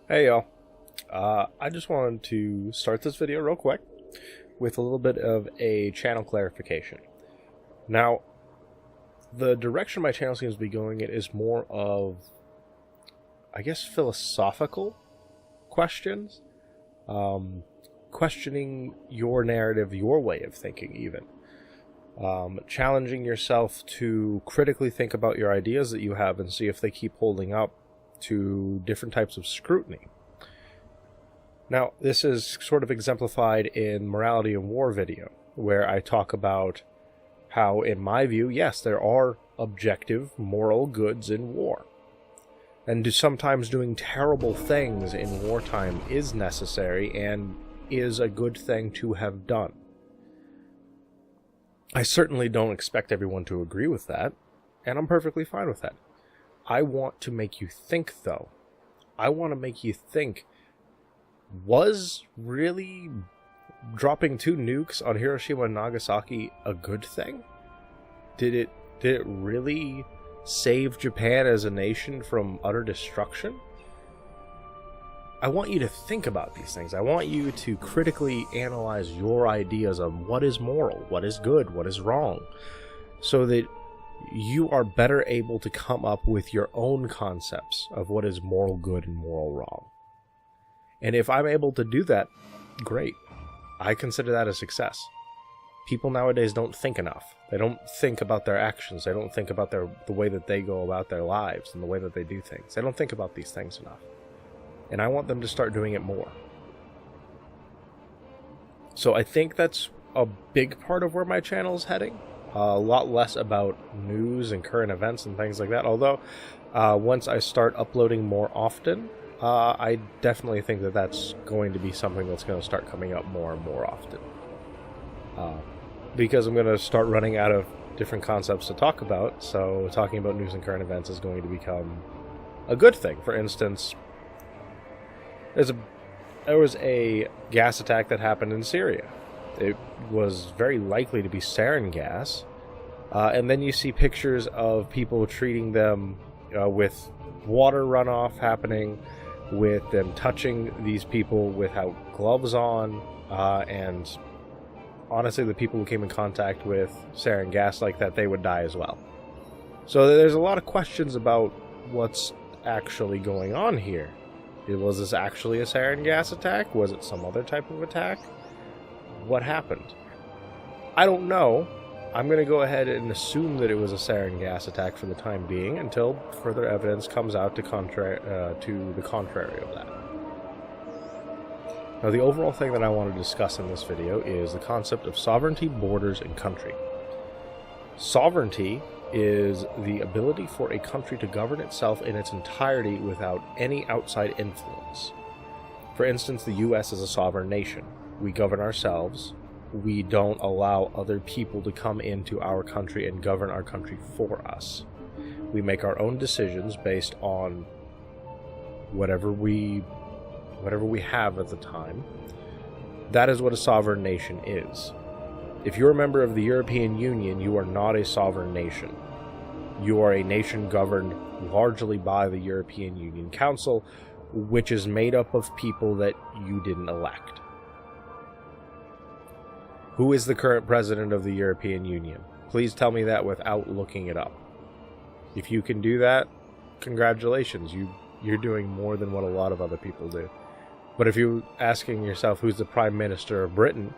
Hey y'all, I just wanted to start this video real quick with a little bit of a channel clarification. Now, the direction my channel seems to be going in is more of, I guess, philosophical questions, questioning your narrative, your way of thinking even. Challenging yourself to critically think about your ideas that you have and see if they keep holding up to different types of scrutiny. Now, this is sort of exemplified in Morality and War video, where I talk about how, in my view, yes, there are objective moral goods in war. And sometimes doing terrible things in wartime is necessary and is a good thing to have done. I certainly don't expect everyone to agree with that, and I'm perfectly fine with that. I want to make you think, though. I want to make you think, was really dropping 2 nukes on Hiroshima and Nagasaki a good thing? Did it really save Japan as a nation from utter destruction? I want you to think about these things. I want you to critically analyze your ideas of what is moral, what is good, what is wrong, so that you are better able to come up with your own concepts of what is moral good and moral wrong. And if I'm able to do that, great. I consider that a success. People nowadays don't think enough. They don't think about their actions. They don't think about the way that they go about their lives and the way that they do things. They don't think about these things enough. And I want them to start doing it more. So I think that's a big part of where my channel is heading. A lot less about news and current events and things like that. Although, once I start uploading more often, I definitely think that that's going to be something that's going to start coming up more and more often. Because I'm going to start running out of different concepts to talk about, so talking about news and current events is going to become a good thing. For instance, there was a gas attack that happened in Syria. It was very likely to be sarin gas. And then you see pictures of people treating them with water runoff happening, with them touching these people without gloves on, and honestly, the people who came in contact with sarin gas like that, they would die as well. So there's a lot of questions about what's actually going on here. Was this actually a sarin gas attack? Was it some other type of attack? What happened? I don't know. I'm going to go ahead and assume that it was a sarin gas attack for the time being until further evidence comes out to the contrary of that. Now, the overall thing that I want to discuss in this video is the concept of sovereignty, borders, and country. Sovereignty is the ability for a country to govern itself in its entirety without any outside influence. For instance, the U.S. is a sovereign nation. We govern ourselves. We don't allow other people to come into our country and govern our country for us. We make our own decisions based on whatever we have at the time. That is what a sovereign nation is. If you're a member of the European Union, you are not a sovereign nation. You are a nation governed largely by the European Union Council, which is made up of people that you didn't elect. Who is the current president of the European Union? Please tell me that without looking it up. If you can do that, congratulations. You're doing more than what a lot of other people do. But if you're asking yourself who's the Prime Minister of Britain,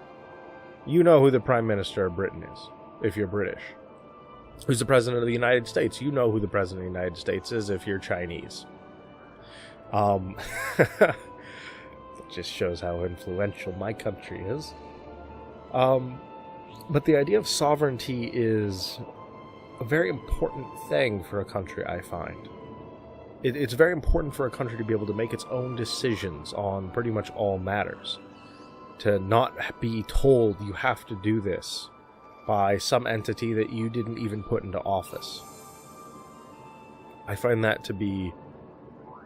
you know who the Prime Minister of Britain is, if you're British. Who's the President of the United States? You know who the President of the United States is if you're Chinese. It just shows how influential my country is. But the idea of sovereignty is a very important thing for a country, I find. It's very important for a country to be able to make its own decisions on pretty much all matters. To not be told you have to do this by some entity that you didn't even put into office. I find that to be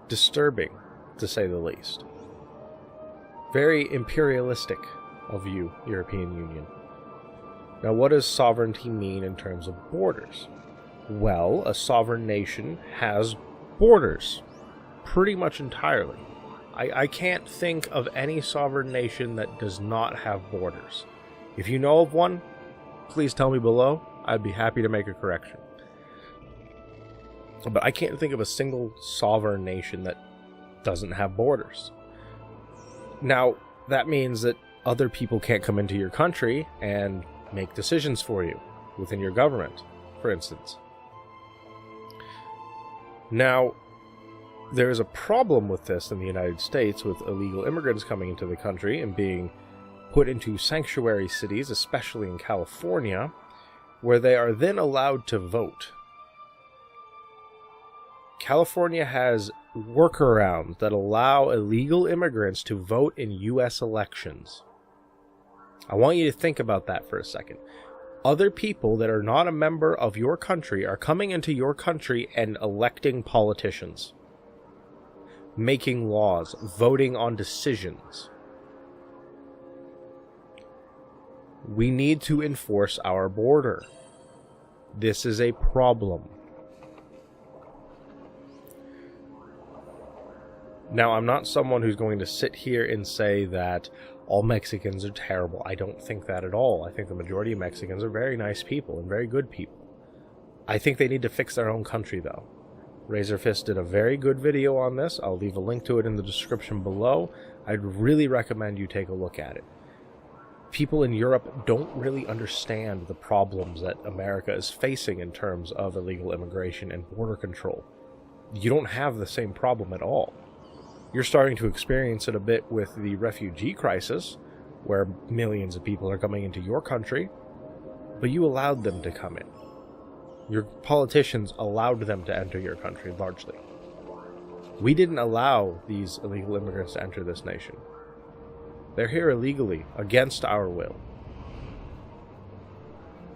disturbing, to say the least. Very imperialistic of you, European Union. Now, what does sovereignty mean in terms of borders? Well, a sovereign nation has borders, pretty much entirely. I can't think of any sovereign nation that does not have borders. If you know of one, please tell me below. I'd be happy to make a correction. But I can't think of a single sovereign nation that doesn't have borders. Now, that means that other people can't come into your country and make decisions for you within your government, for instance. Now, there is a problem with this in the United States with illegal immigrants coming into the country and being put into sanctuary cities, especially in California, where they are then allowed to vote. California has workarounds that allow illegal immigrants to vote in U.S. elections. I want you to think about that for a second. Other people that are not a member of your country are coming into your country and electing politicians, making laws, voting on decisions. We need to enforce our border. This is a problem. Now, I'm not someone who's going to sit here and say that all Mexicans are terrible. I don't think that at all. I think the majority of Mexicans are very nice people and very good people. I think they need to fix their own country, though. Razorfist did a very good video on this. I'll leave a link to it in the description below. I'd really recommend you take a look at it. People in Europe don't really understand the problems that America is facing in terms of illegal immigration and border control. You don't have the same problem at all. You're starting to experience it a bit with the refugee crisis, where millions of people are coming into your country, but you allowed them to come in. Your politicians allowed them to enter your country, largely. We didn't allow these illegal immigrants to enter this nation. They're here illegally, against our will.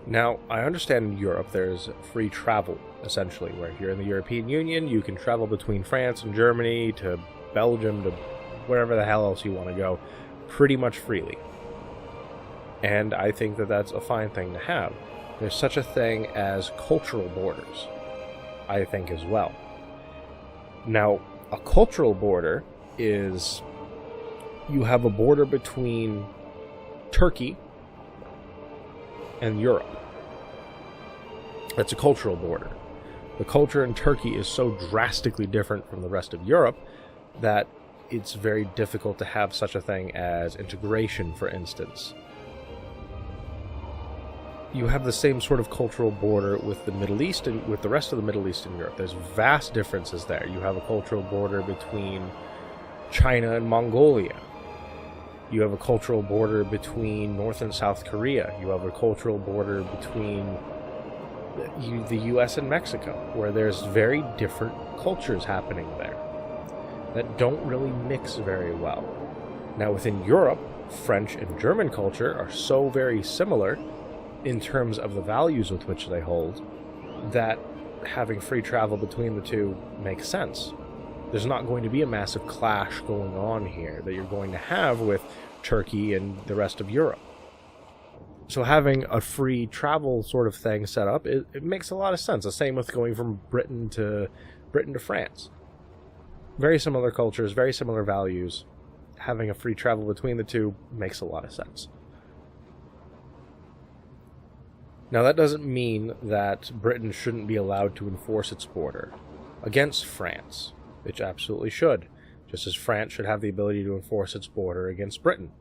Now, I understand in Europe there's free travel, essentially, where if you're in the European Union, you can travel between France and Germany to Belgium to wherever the hell else you want to go, pretty much freely. And I think that that's a fine thing to have. There's such a thing as cultural borders, I think, as well. Now, a cultural border is you have a border between Turkey and Europe. That's a cultural border. The culture in Turkey is so drastically different from the rest of Europe that it's very difficult to have such a thing as integration, for instance. You have the same sort of cultural border with the Middle East and with the rest of the Middle East and Europe. There's vast differences there. You have a cultural border between China and Mongolia. You have a cultural border between North and South Korea. You have a cultural border between the US and Mexico, where there's very different cultures happening there that don't really mix very well. Now, within Europe, French and German culture are so very similar in terms of the values with which they hold that having free travel between the two makes sense. There's not going to be a massive clash going on here that you're going to have with Turkey and the rest of Europe. So having a free travel sort of thing set up, it makes a lot of sense. The same with going from Britain to France. Very similar cultures, very similar values. Having a free travel between the two makes a lot of sense. Now, that doesn't mean that Britain shouldn't be allowed to enforce its border against France, which absolutely should, just as France should have the ability to enforce its border against Britain.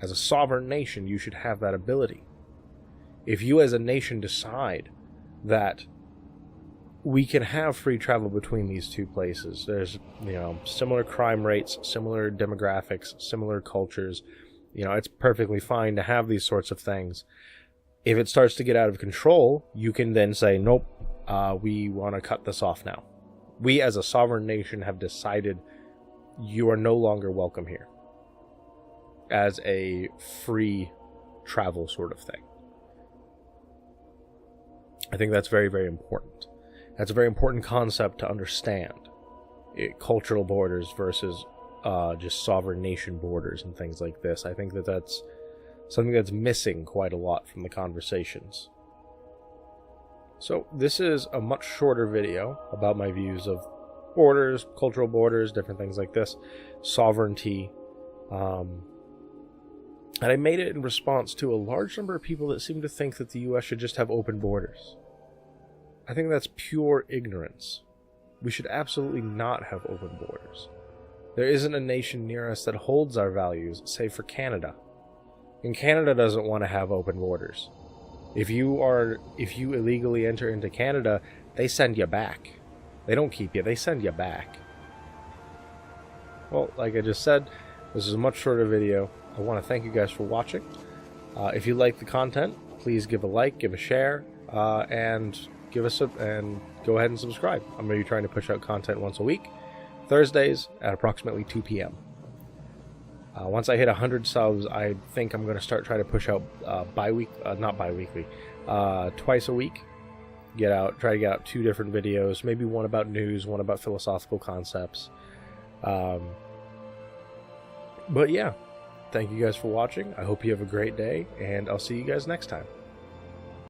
As a sovereign nation, you should have that ability. If you as a nation decide that we can have free travel between these two places, there's, similar crime rates, similar demographics, similar cultures, it's perfectly fine to have these sorts of things. If it starts to get out of control, you can then say, nope, we want to cut this off now. We as a sovereign nation have decided you are no longer welcome here as a free travel sort of thing. I think that's very, very important. That's a very important concept to understand. Cultural borders versus just sovereign nation borders and things like this. I think that that's something that's missing quite a lot from the conversations. So this is a much shorter video about my views of borders, cultural borders, different things like this, sovereignty. And I made it in response to a large number of people that seem to think that the U.S. should just have open borders. I think that's pure ignorance. We should absolutely not have open borders. There isn't a nation near us that holds our values, save for Canada. And Canada doesn't want to have open borders. If you illegally enter into Canada, they send you back. They don't keep you, they send you back. Well, like I just said, this is a much shorter video. I want to thank you guys for watching. If you like the content, please give a like, give a share, and go ahead and subscribe. I'm going to be trying to push out content once a week, Thursdays at approximately 2 p.m. Once I hit 100 subs, I think I'm going to start trying to push out twice a week. Try to get out 2 different videos, maybe one about news, one about philosophical concepts. But yeah, thank you guys for watching. I hope you have a great day, and I'll see you guys next time.